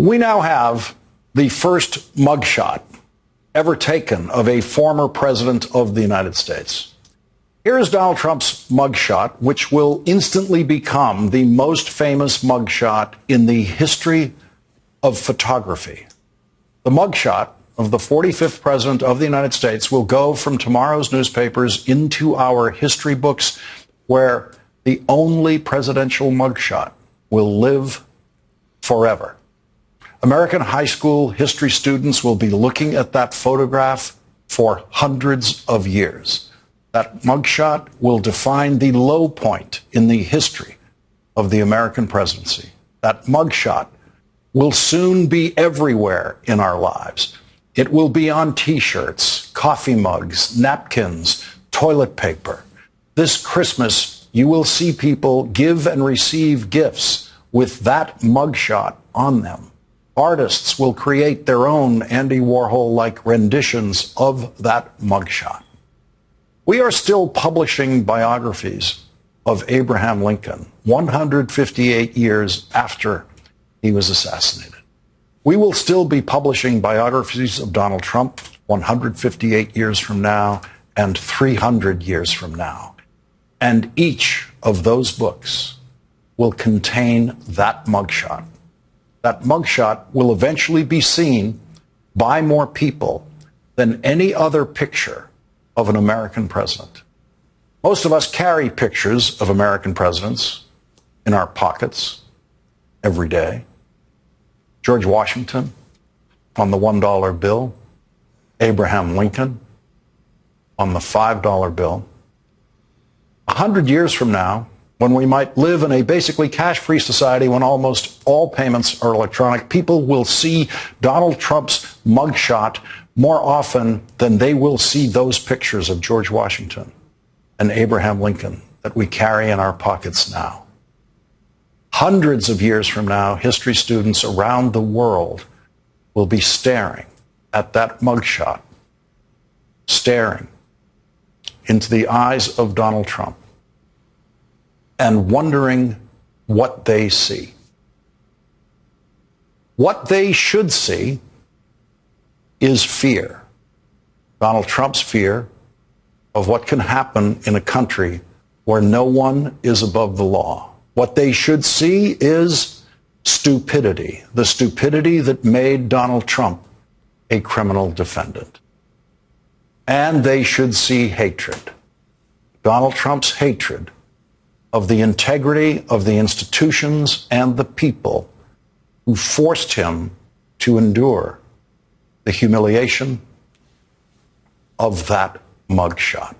We now have the first mugshot ever taken of a former president of the United States. Here is Donald Trump's mugshot, which will instantly become the most famous mugshot in the history of photography. The mugshot of the 45th president of the United States will go from tomorrow's newspapers into our history books, where the only presidential mugshot will live forever. American high school history students will be looking at that photograph for hundreds of years. That mugshot will define the low point in the history of the American presidency. That mugshot will soon be everywhere in our lives. It will be on T-shirts, coffee mugs, napkins, toilet paper. This Christmas, you will see people give and receive gifts with that mugshot on them. Artists will create their own Andy Warhol-like renditions of that mugshot. We are still publishing biographies of Abraham Lincoln 158 years after he was assassinated. We will still be publishing biographies of Donald Trump 158 years from now and 300 years from now. And each of those books will contain that mugshot. That mugshot will eventually be seen by more people than any other picture of an American president. Most of us carry pictures of American presidents in our pockets every day. George Washington on the $1 bill, Abraham Lincoln on the $5 bill. 100 years from now, when we might live in a basically cash-free society when almost all payments are electronic, people will see Donald Trump's mugshot more often than they will see those pictures of George Washington and Abraham Lincoln that we carry in our pockets now. Hundreds of years from now, history students around the world will be staring at that mugshot, staring into the eyes of Donald Trump, and wondering what they see. What they should see is fear. Donald Trump's fear of what can happen in a country where no one is above the law. What they should see is stupidity, the stupidity that made Donald Trump a criminal defendant. And they should see hatred, Donald Trump's hatred of the integrity of the institutions and the people who forced him to endure the humiliation of that mugshot.